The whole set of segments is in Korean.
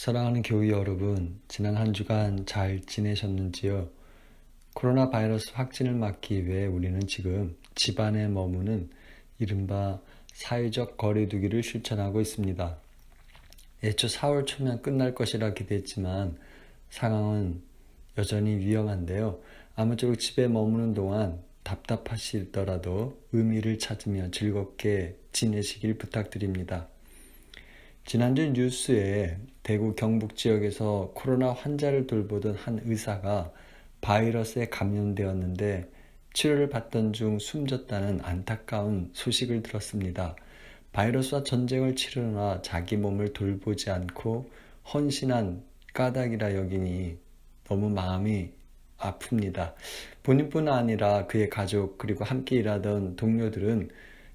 사랑하는 교회 여러분, 지난 한 주간 잘 지내셨는지요? 코로나 바이러스 확진을 막기 위해 우리는 지금 집안에 머무는 이른바 사회적 거리두기를 실천하고 있습니다. 애초 4월 초면 끝날 것이라 기대했지만 상황은 여전히 위험한데요. 아무쪼록 집에 머무는 동안 답답하시더라도 의미를 찾으며 즐겁게 지내시길 부탁드립니다. 지난주 뉴스에 대구 경북 지역에서 코로나 환자를 돌보던 한 의사가 바이러스에 감염되었는데 치료를 받던 중 숨졌다는 안타까운 소식을 들었습니다. 바이러스와 전쟁을 치르나 자기 몸을 돌보지 않고 헌신한 까닭이라 여기니 너무 마음이 아픕니다. 본인뿐 아니라 그의 가족 그리고 함께 일하던 동료들은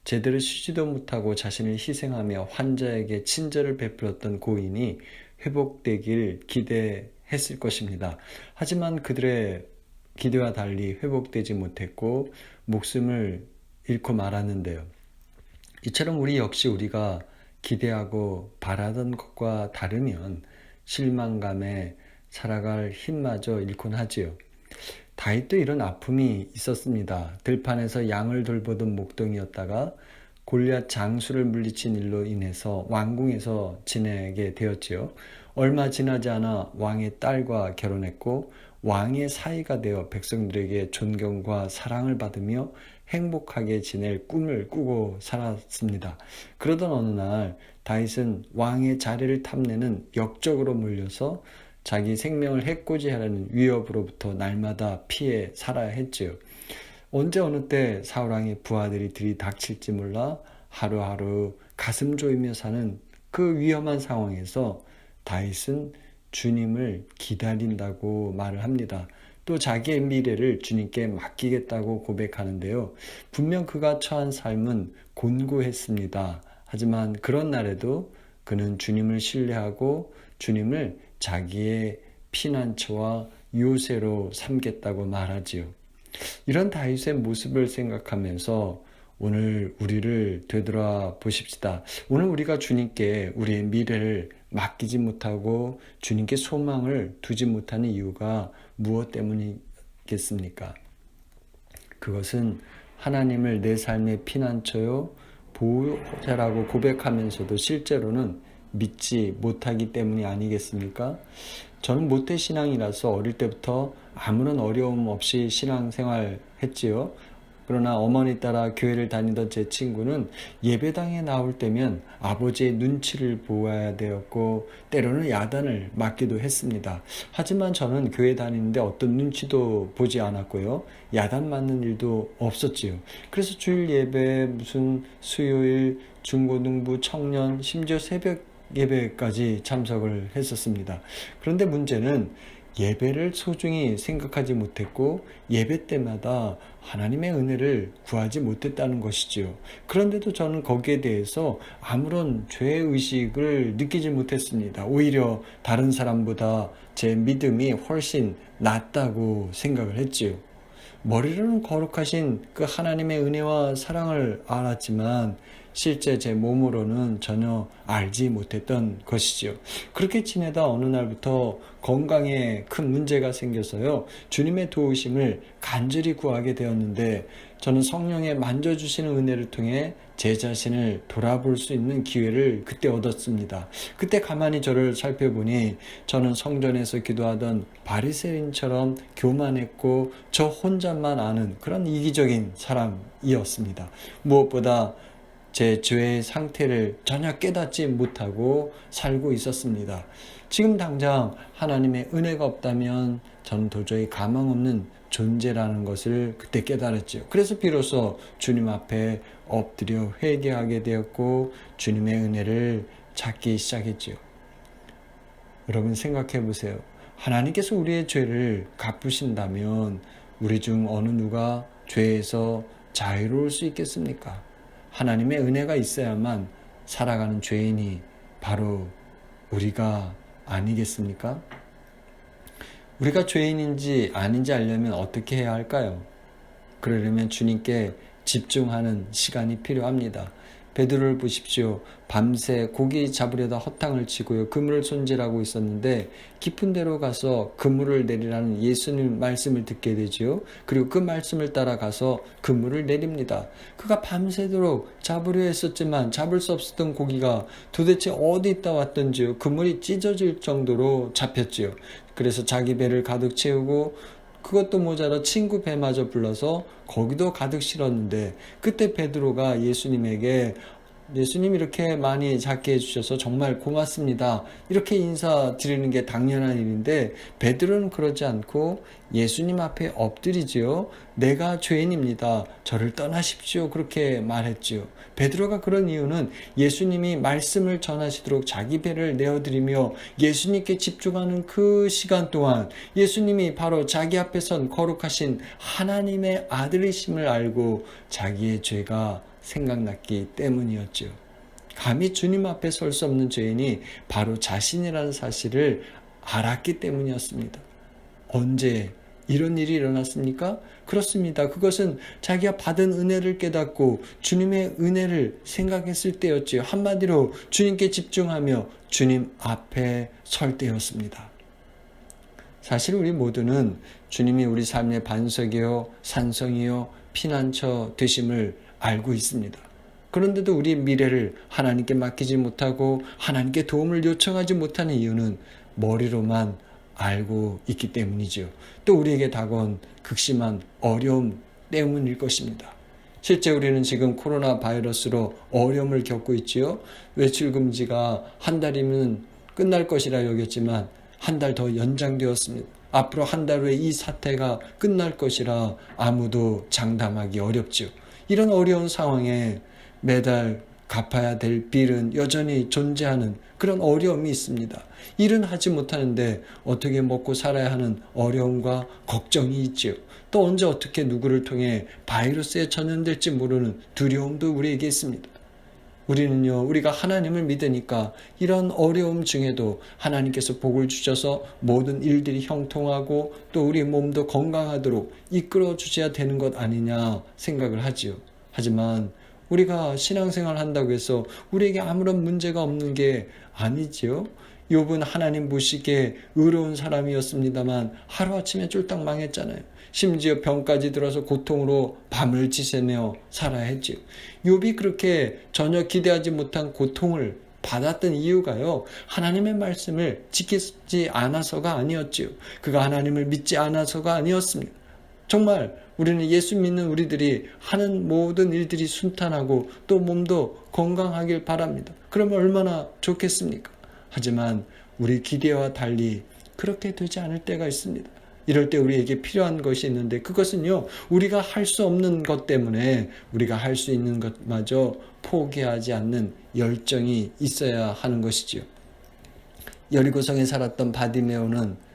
제대로 쉬지도 못하고 자신을 희생하며 환자에게 친절을 베풀었던 고인이 회복되길 기대했을 것입니다. 하지만 그들의 기대와 달리 회복되지 못했고 목숨을 잃고 말았는데요. 이처럼 우리 역시 우리가 기대하고 바라던 것과 다르면 실망감에 살아갈 힘마저 잃곤 하지요. 다윗도 이런 아픔이 있었습니다. 들판에서 양을 돌보던 목동이었다가 골리앗 장수를 물리친 일로 인해서 왕궁에서 지내게 되었지요. 얼마 지나지 않아 왕의 딸과 결혼했고 왕의 사위가 되어 백성들에게 존경과 사랑을 받으며 행복하게 지낼 꿈을 꾸고 살았습니다. 그러던 어느 날 다윗은 왕의 자리를 탐내는 역적으로 몰려서 자기 생명을 해코지하려는 위협으로부터 날마다 피해 살아야 했지요. 언제 어느 때 사울왕의 부하들이 들이닥칠지 몰라 하루하루 가슴 조이며 사는 그 위험한 상황에서 다윗은 주님을 기다린다고 말을 합니다. 또 자기의 미래를 주님께 맡기겠다고 고백하는데요. 분명 그가 처한 삶은 곤고했습니다. 하지만 그런 날에도 그는 주님을 신뢰하고 주님을 자기의 피난처와 요새로 삼겠다고 말하지요. 이런 다윗의 모습을 생각하면서 오늘 우리를 되돌아보십시다. 오늘 우리가 주님께 우리의 미래를 맡기지 못하고 주님께 소망을 두지 못하는 이유가 무엇 때문이겠습니까? 그것은 하나님을 내 삶의 피난처요 보호자라고 고백하면서도 실제로는 믿지 못하기 때문이 아니겠습니까? 저는 모태신앙이라서 어릴 때부터 아무런 어려움 없이 신앙생활 했지요. 그러나 어머니 따라 교회를 다니던 제 친구는 예배당에 나올 때면 아버지의 눈치를 보아야 되었고 때로는 야단을 맞기도 했습니다. 하지만 저는 교회 다니는데 어떤 눈치도 보지 않았고요. 야단 맞는 일도 없었지요. 그래서 주일 예배, 무슨 수요일, 중고등부, 청년, 심지어 새벽 예배까지 참석을 했었습니다. 그런데 문제는 예배를 소중히 생각하지 못했고 예배 때마다 하나님의 은혜를 구하지 못했다는 것이지요. 그런데도 저는 거기에 대해서 아무런 죄의식을 느끼지 못했습니다. 오히려 다른 사람보다 제 믿음이 훨씬 낫다고 생각을 했지요. 머리로는 거룩하신 그 하나님의 은혜와 사랑을 알았지만 실제 제 몸으로는 전혀 알지 못했던 것이죠. 그렇게 지내다 어느 날부터 건강에 큰 문제가 생겨서요. 주님의 도우심을 간절히 구하게 되었는데 저는 성령의 만져주시는 은혜를 통해 제 자신을 돌아볼 수 있는 기회를 그때 얻었습니다. 그때 가만히 저를 살펴보니 저는 성전에서 기도하던 바리새인처럼 교만했고 저 혼자만 아는 그런 이기적인 사람이었습니다. 무엇보다 제 죄의 상태를 전혀 깨닫지 못하고 살고 있었습니다. 지금 당장 하나님의 은혜가 없다면 저는 도저히 가망 없는 존재라는 것을 그때 깨달았죠. 그래서 비로소 주님 앞에 엎드려 회개하게 되었고 주님의 은혜를 찾기 시작했죠. 여러분 생각해 보세요. 하나님께서 우리의 죄를 갚으신다면 우리 중 어느 누가 죄에서 자유로울 수 있겠습니까? 하나님의 은혜가 있어야만 살아가는 죄인이 바로 우리가 아니겠습니까? 우리가 죄인인지 아닌지 알려면 어떻게 해야 할까요? 그러려면 주님께 집중하는 시간이 필요합니다. 베드로를 보십시오. 밤새 고기 잡으려다 허탕을 치고요. 그물을 손질하고 있었는데 깊은 데로 가서 그물을 내리라는 예수님 말씀을 듣게 되지요. 그리고 그 말씀을 따라가서 그물을 내립니다. 그가 밤새도록 잡으려 했었지만 잡을 수 없었던 고기가 도대체 어디 있다 왔던지요. 그물이 찢어질 정도로 잡혔지요. 그래서 자기 배를 가득 채우고 그것도 모자라 친구 배마저 불러서 거기도 가득 실었는데 그때 베드로가 예수님에게 예수님 이렇게 많이 잡게 해주셔서 정말 고맙습니다. 이렇게 인사드리는 게 당연한 일인데 베드로는 그러지 않고 예수님 앞에 엎드리지요. 내가 죄인입니다. 저를 떠나십시오. 그렇게 말했지요. 베드로가 그런 이유는 예수님이 말씀을 전하시도록 자기 배를 내어드리며 예수님께 집중하는 그 시간 동안 예수님이 바로 자기 앞에 선 거룩하신 하나님의 아들이심을 알고 자기의 죄가 생각났기 때문이었죠. 감히 주님 앞에 설 수 없는 죄인이 바로 자신이라는 사실을 알았기 때문이었습니다. 언제 이런 일이 일어났습니까? 그렇습니다. 그것은 자기가 받은 은혜를 깨닫고 주님의 은혜를 생각했을 때였지요. 한마디로 주님께 집중하며 주님 앞에 설 때였습니다. 사실 우리 모두는 주님이 우리 삶의 반석이요, 산성이요, 피난처 되심을 알고 있습니다. 그런데도 우리 미래를 하나님께 맡기지 못하고 하나님께 도움을 요청하지 못하는 이유는 머리로만 알고 있기 때문이죠. 또 우리에게 다가온 극심한 어려움 때문일 것입니다. 실제 우리는 지금 코로나 바이러스로 어려움을 겪고 있지요. 외출 금지가 한 달이면 끝날 것이라 여겼지만 한 달 더 연장되었습니다. 앞으로 한 달 후에 이 사태가 끝날 것이라 아무도 장담하기 어렵죠. 이런 어려운 상황에 매달 갚아야 될 빌은 여전히 존재하는 그런 어려움이 있습니다. 일은 하지 못하는데 어떻게 먹고 살아야 하는 어려움과 걱정이 있지요. 또 언제 어떻게 누구를 통해 바이러스에 전염될지 모르는 두려움도 우리에게 있습니다. 우리는요, 우리가 하나님을 믿으니까 이런 어려움 중에도 하나님께서 복을 주셔서 모든 일들이 형통하고 또 우리 몸도 건강하도록 이끌어 주셔야 되는 것 아니냐 생각을 하지요. 하지만 우리가 신앙생활 한다고 해서 우리에게 아무런 문제가 없는 게 아니지요. 욥은 하나님 보시기에 의로운 사람이었습니다만 하루아침에 쫄딱 망했잖아요. 심지어 병까지 들어서 고통으로 밤을 지새며 살아야 했지요. 욥이 그렇게 전혀 기대하지 못한 고통을 받았던 이유가요, 하나님의 말씀을 지키지 않아서가 아니었지요. 그가 하나님을 믿지 않아서가 아니었습니다. 정말 우리는 예수 믿는 우리들이 하는 모든 일들이 순탄하고 또 몸도 건강하길 바랍니다. 그러면 얼마나 좋겠습니까? 하지만 우리 기대와 달리 그렇게 되지 않을 때가 있습니다. 이럴 때 우리에게 필요한 것이 있는데 그것은요, 우리가 할 수 없는 것 때문에 우리가 할 수 있는 것마저 포기하지 않는 열정이 있어야 하는 것이지요. 여리고성에 살았던 바디메오는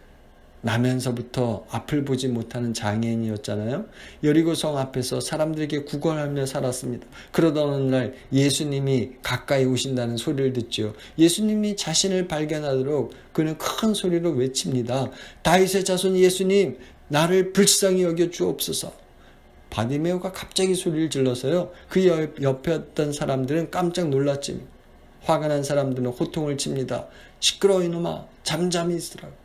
나면서부터 앞을 보지 못하는 장애인이었잖아요. 여리고성 앞에서 사람들에게 구걸하며 살았습니다. 그러던 어느 날 예수님이 가까이 오신다는 소리를 듣죠. 예수님이 자신을 발견하도록 그는 큰 소리로 외칩니다. 다윗의 자손 예수님, 나를 불쌍히 여겨 주옵소서. 바디메오가 갑자기 소리를 질러서요, 그 옆에 있던 사람들은 깜짝 놀랐지. 화가 난 사람들은 호통을 칩니다. 시끄러워 이놈아, 잠잠히 있으라고.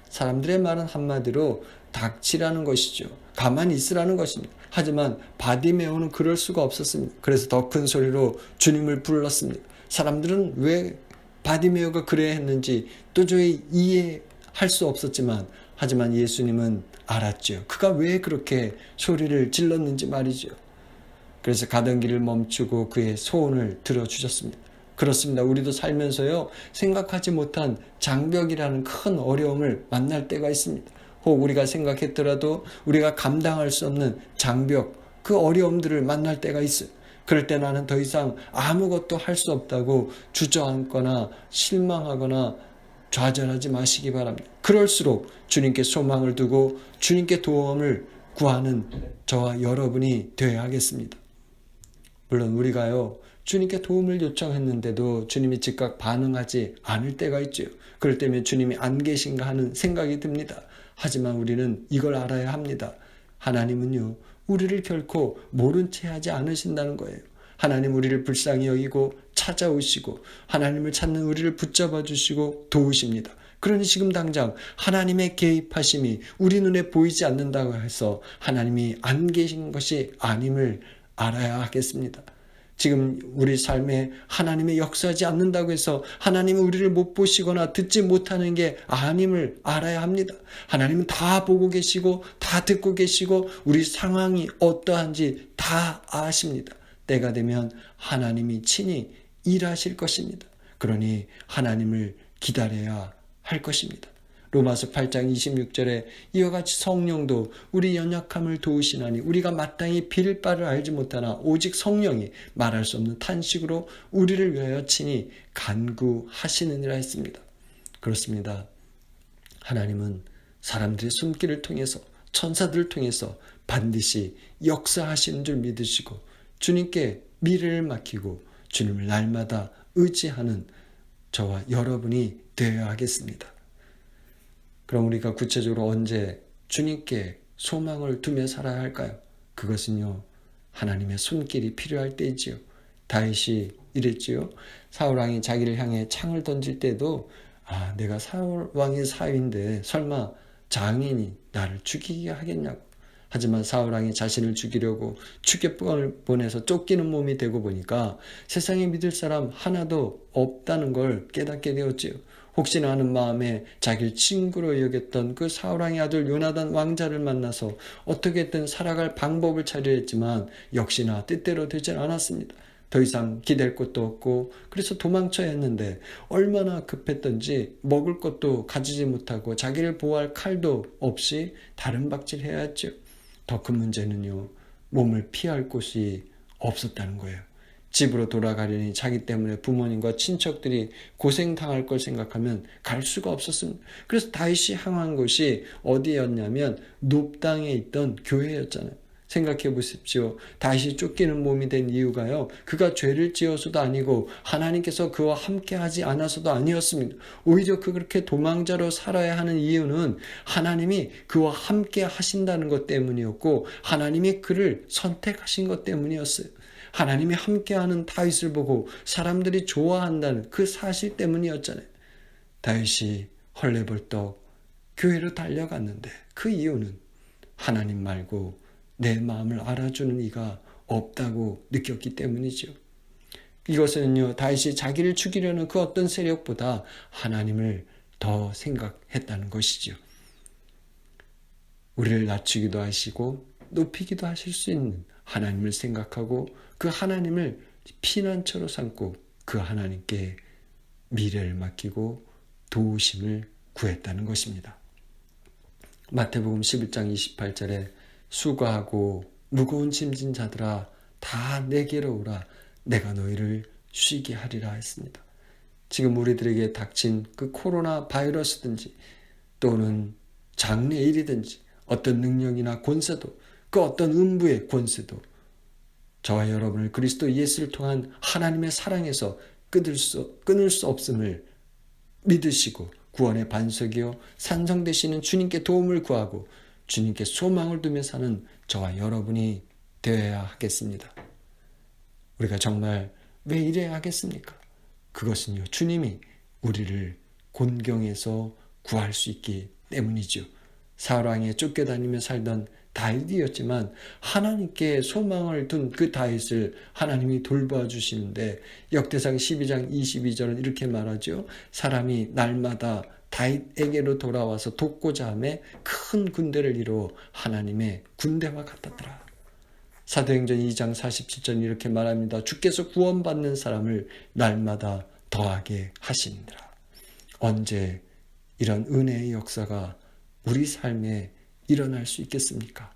사람들의 말은 한마디로 닥치라는 것이죠. 가만히 있으라는 것입니다. 하지만 바디메오는 그럴 수가 없었습니다. 그래서 더 큰 소리로 주님을 불렀습니다. 사람들은 왜 바디메오가 그래야 했는지 도저히 이해할 수 없었지만, 하지만 예수님은 알았죠. 그가 왜 그렇게 소리를 질렀는지 말이죠. 그래서 가던 길을 멈추고 그의 소원을 들어주셨습니다. 그렇습니다. 우리도 살면서요, 생각하지 못한 장벽이라는 큰 어려움을 만날 때가 있습니다. 혹 우리가 생각했더라도 우리가 감당할 수 없는 장벽, 그 어려움들을 만날 때가 있어요. 그럴 때 나는 더 이상 아무것도 할 수 없다고 주저앉거나 실망하거나 좌절하지 마시기 바랍니다. 그럴수록 주님께 소망을 두고 주님께 도움을 구하는 저와 여러분이 되어야 하겠습니다. 물론 우리가요, 주님께 도움을 요청했는데도 주님이 즉각 반응하지 않을 때가 있죠. 그럴 때면 주님이 안 계신가 하는 생각이 듭니다. 하지만 우리는 이걸 알아야 합니다. 하나님은요, 우리를 결코 모른 채 하지 않으신다는 거예요. 하나님 우리를 불쌍히 여기고 찾아오시고 하나님을 찾는 우리를 붙잡아 주시고 도우십니다. 그러니 지금 당장 하나님의 개입하심이 우리 눈에 보이지 않는다고 해서 하나님이 안 계신 것이 아님을 알아야 하겠습니다. 지금 우리 삶에 하나님의 역사하지 않는다고 해서 하나님이 우리를 못 보시거나 듣지 못하는 게 아님을 알아야 합니다. 하나님은 다 보고 계시고 다 듣고 계시고 우리 상황이 어떠한지 다 아십니다. 때가 되면 하나님이 친히 일하실 것입니다. 그러니 하나님을 기다려야 할 것입니다. 로마서 8장 26절에 이와 같이 성령도 우리 연약함을 도우시나니 우리가 마땅히 빌 바를 알지 못하나 오직 성령이 말할 수 없는 탄식으로 우리를 위하여 친히 간구하시느니라 했습니다. 그렇습니다. 하나님은 사람들의 손길을 통해서 천사들을 통해서 반드시 역사하시는 줄 믿으시고 주님께 미래를 맡기고 주님을 날마다 의지하는 저와 여러분이 되어야 하겠습니다. 그럼 우리가 구체적으로 언제 주님께 소망을 두며 살아야 할까요? 그것은요, 하나님의 손길이 필요할 때이지요. 다윗이 이랬지요. 사울왕이 자기를 향해 창을 던질 때도 내가 사울왕의 사위인데 설마 장인이 나를 죽이게 하겠냐고. 하지만 사울왕이 자신을 죽이려고 추격병을 보내서 쫓기는 몸이 되고 보니까 세상에 믿을 사람 하나도 없다는 걸 깨닫게 되었지요. 혹시나 하는 마음에 자기를 친구로 여겼던 그 사울왕의 아들 요나단 왕자를 만나서 어떻게든 살아갈 방법을 찾으려 했지만 역시나 뜻대로 되질 않았습니다. 더 이상 기댈 것도 없고 그래서 도망쳐야 했는데 얼마나 급했던지 먹을 것도 가지지 못하고 자기를 보호할 칼도 없이 다른 박질해야 했죠. 더 큰 문제는요, 몸을 피할 곳이 없었다는 거예요. 집으로 돌아가려니 자기 때문에 부모님과 친척들이 고생당할 걸 생각하면 갈 수가 없었습니다. 그래서 다윗이 향한 곳이 어디였냐면 높당에 있던 교회였잖아요. 생각해 보십시오. 다윗이 쫓기는 몸이 된 이유가요, 그가 죄를 지어서도 아니고 하나님께서 그와 함께 하지 않아서도 아니었습니다. 오히려 그렇게 도망자로 살아야 하는 이유는 하나님이 그와 함께 하신다는 것 때문이었고 하나님이 그를 선택하신 것 때문이었어요. 하나님이 함께하는 다윗을 보고 사람들이 좋아한다는 그 사실 때문이었잖아요. 다윗이 헐레벌떡 교회로 달려갔는데 그 이유는 하나님 말고 내 마음을 알아주는 이가 없다고 느꼈기 때문이죠. 이것은요, 다윗이 자기를 죽이려는 그 어떤 세력보다 하나님을 더 생각했다는 것이죠. 우리를 낮추기도 하시고 높이기도 하실 수 있는 하나님을 생각하고 그 하나님을 피난처로 삼고 그 하나님께 미래를 맡기고 도우심을 구했다는 것입니다. 마태복음 11장 28절에 수고하고 무거운 짐진 자들아 다 내게로 오라 내가 너희를 쉬게 하리라 했습니다. 지금 우리들에게 닥친 그 코로나 바이러스든지 또는 장래일이든지 어떤 능력이나 권세도 그 어떤 음부의 권세도 저와 여러분을 그리스도 예수를 통한 하나님의 사랑에서 끊을 수 없음을 믿으시고 구원의 반석이요 산성 되시는 주님께 도움을 구하고 주님께 소망을 두며 사는 저와 여러분이 되어야 하겠습니다. 우리가 정말 왜 이래야 하겠습니까? 그것은요, 주님이 우리를 곤경에서 구할 수 있기 때문이죠. 사울왕에 쫓겨다니며 살던 다윗이었지만 하나님께 소망을 둔 그 다윗을 하나님이 돌봐주시는데 역대상 12장 22절은 이렇게 말하죠. 사람이 날마다 다윗에게로 돌아와서 돕고자 하며 큰 군대를 이루어 하나님의 군대와 같았더라. 사도행전 2장 47절은 이렇게 말합니다. 주께서 구원받는 사람을 날마다 더하게 하시니라. 언제 이런 은혜의 역사가 우리 삶에 일어날 수 있겠습니까?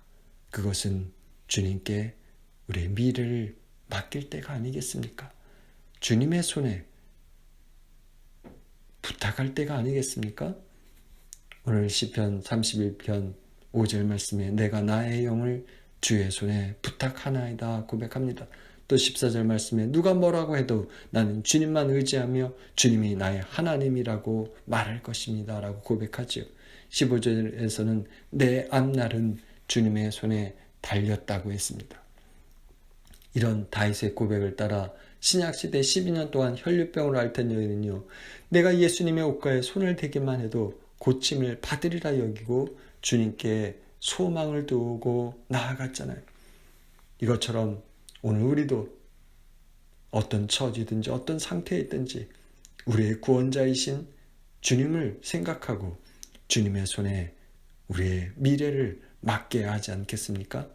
그것은 주님께 우리의 미래를 맡길 때가 아니겠습니까? 주님의 손에 부탁할 때가 아니겠습니까? 오늘 시편 31편 5절 말씀에 내가 나의 영을 주의 손에 부탁하나이다 고백합니다. 또 14절 말씀에 누가 뭐라고 해도 나는 주님만 의지하며 주님이 나의 하나님이라고 말할 것입니다 라고 고백하죠. 15절에서는 내 앞날은 주님의 손에 달렸다고 했습니다. 이런 다윗의 고백을 따라 신약시대 12년 동안 혈류병으로 앓던 여인은요, 내가 예수님의 옷가에 손을 대기만 해도 고침을 받으리라 여기고 주님께 소망을 두고 나아갔잖아요. 이것처럼 오늘 우리도 어떤 처지든지 어떤 상태에 있든지 우리의 구원자이신 주님을 생각하고 주님의 손에 우리의 미래를 맡겨야 하지 않겠습니까?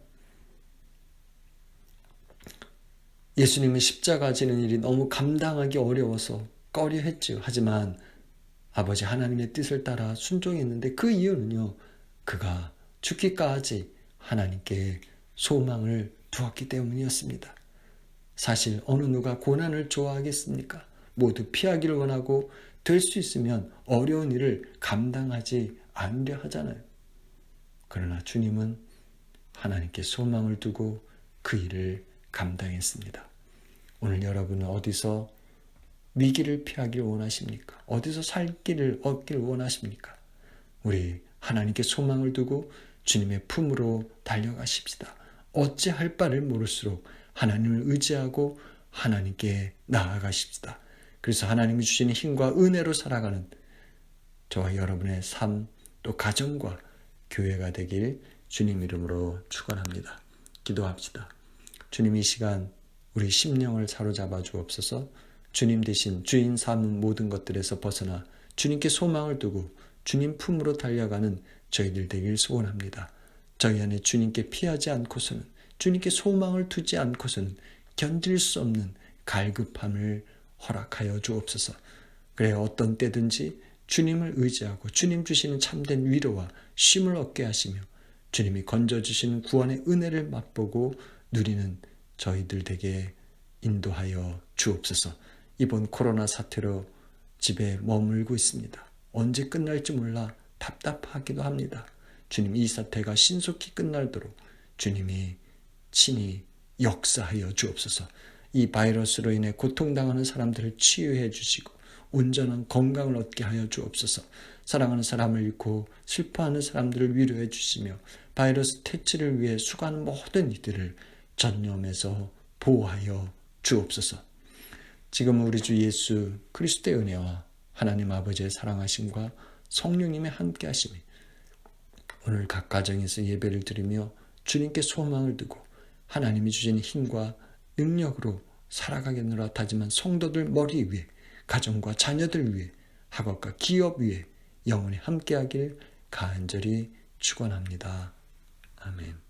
예수님은 십자가 지는 일이 너무 감당하기 어려워서 꺼려했지요. 하지만 아버지 하나님의 뜻을 따라 순종했는데 그 이유는요, 그가 죽기까지 하나님께 소망을 두었기 때문이었습니다. 사실 어느 누가 고난을 좋아하겠습니까? 모두 피하기를 원하고 될 수 있으면 어려운 일을 감당하지 않으려 하잖아요. 그러나 주님은 하나님께 소망을 두고 그 일을 감당했습니다. 오늘 여러분은 어디서 위기를 피하기를 원하십니까? 어디서 살 길을 얻기를 원하십니까? 우리 하나님께 소망을 두고 주님의 품으로 달려가십시다. 어찌할 바를 모를수록 하나님을 의지하고 하나님께 나아가십시다. 그래서 하나님이 주시는 힘과 은혜로 살아가는 저와 여러분의 삶, 또 가정과 교회가 되길 주님 이름으로 축원합니다. 기도합시다. 주님, 이 시간 우리 심령을 사로잡아 주옵소서. 주님 대신 주인 삼은 모든 것들에서 벗어나 주님께 소망을 두고 주님 품으로 달려가는 저희들 되길 소원합니다. 저희 안에 주님께 피하지 않고서는, 주님께 소망을 두지 않고서는 견딜 수 없는 갈급함을 허락하여 주옵소서. 그래 어떤 때든지 주님을 의지하고 주님 주시는 참된 위로와 쉼을 얻게 하시며 주님이 건져주시는 구원의 은혜를 맛보고 누리는 저희들 되게 인도하여 주옵소서. 이번 코로나 사태로 집에 머물고 있습니다. 언제 끝날지 몰라 답답하기도 합니다. 주님, 이 사태가 신속히 끝날도록 주님이 친히 역사하여 주옵소서. 이 바이러스로 인해 고통당하는 사람들을 치유해 주시고 온전한 건강을 얻게 하여 주옵소서. 사랑하는 사람을 잃고 슬퍼하는 사람들을 위로해 주시며 바이러스 퇴치를 위해 수고하는 모든 이들을 전염에서 보호하여 주옵소서. 지금 우리 주 예수 그리스도의 은혜와 하나님 아버지의 사랑하심과 성령님의 함께하심이 오늘 각 가정에서 예배를 드리며 주님께 소망을 두고 하나님이 주신 힘과 능력으로 살아가겠노라 하지만 성도들 머리 위에, 가정과 자녀들 위에, 학업과 기업 위에 영원히 함께하길 간절히 축원합니다. 아멘.